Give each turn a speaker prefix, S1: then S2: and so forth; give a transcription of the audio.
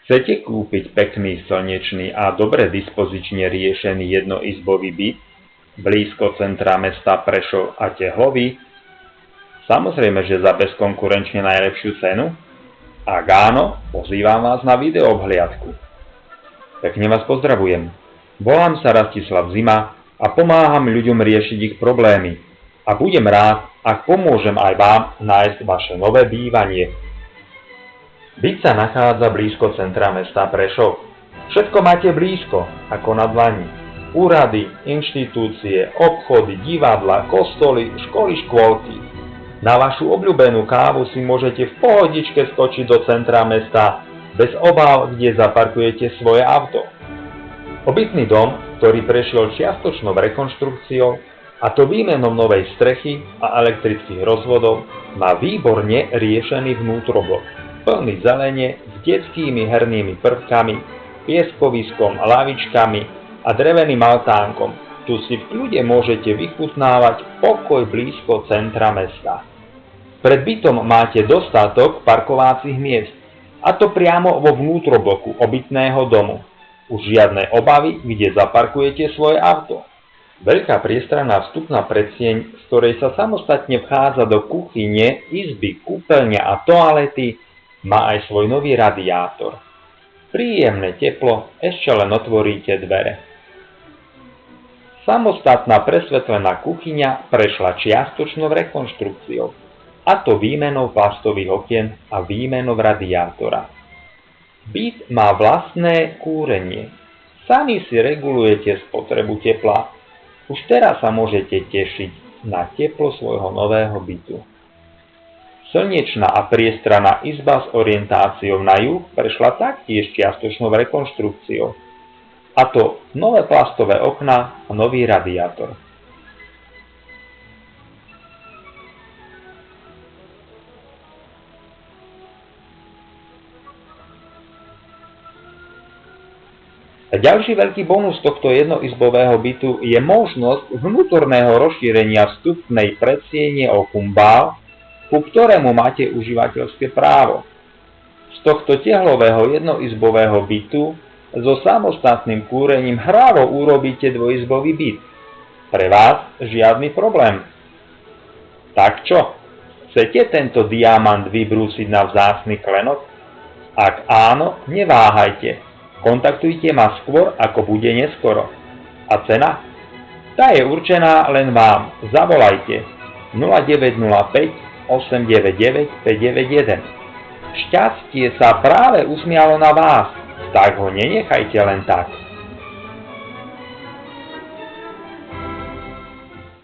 S1: Chcete kúpiť pekný, slnečný a dobre dispozične riešený jednoizbový byt blízko centra mesta Prešov a Tehlovy? Samozrejme, že za bezkonkurenčne najlepšiu cenu? Ak áno, pozývam vás na videoobhliadku. Pekne vás pozdravujem. Volám sa Rastislav Zima a pomáham ľuďom riešiť ich problémy. A budem rád, ak pomôžem aj vám nájsť vaše nové bývanie. Byt sa nachádza blízko centra mesta Prešov. Všetko máte blízko, ako na dlani. Úrady, inštitúcie, obchody, divadla, kostoly, školy, škôlky. Na vašu obľúbenú kávu si môžete v pohodičke skočiť do centra mesta bez obáv, kde zaparkujete svoje auto. Obytný dom, ktorý prešiel čiastočnou rekonštrukciou, a to výmenou novej strechy a elektrických rozvodov, má výborne riešený vnútroblok, plný zelene s detskými hernými prvkami, pieskoviskom, lavičkami a dreveným altánkom. Tu si v kľude môžete vychutnávať pokoj blízko centra mesta. Pred bytom máte dostatok parkovacích miest, a to priamo vo vnútrobloku obytného domu. Už žiadne obavy, kde zaparkujete svoje auto. Veľká priestranná vstupná predsieň, z ktorej sa samostatne vchádza do kuchyne, izby, kúpeľne a toalety, má aj svoj nový radiátor. Príjemné teplo, ešte len otvoríte dvere. Samostatná presvetlená kuchyňa prešla čiastočnou rekonštrukciou, a to výmenou plastových okien a výmenou radiátora. Byt má vlastné kúrenie. Sami si regulujete spotrebu tepla. Už teraz sa môžete tešiť na teplo svojho nového bytu. Slnečná a priestranná izba s orientáciou na juh prešla taktiež čiastočnou rekonštrukciou, a to nové plastové okná a nový radiátor. A ďalší veľký bonus tohto jednoizbového bytu je možnosť vnútorného rozšírenia vstupnej predsiene o kumbál, ku ktorému máte užívateľské právo. Z tohto tehlového jednoizbového bytu so samostatným kúrením hrávo urobíte dvojizbový byt. Pre vás žiadny problém. Tak čo? Chcete tento diamant vybrúsiť na vzácny klenot? Ak áno, neváhajte. Kontaktujte ma skôr, ako bude neskoro. A cena? Tá je určená len vám. Zavolajte 0905 899 591. Šťastie sa práve usmialo na vás, tak ho nenechajte len tak.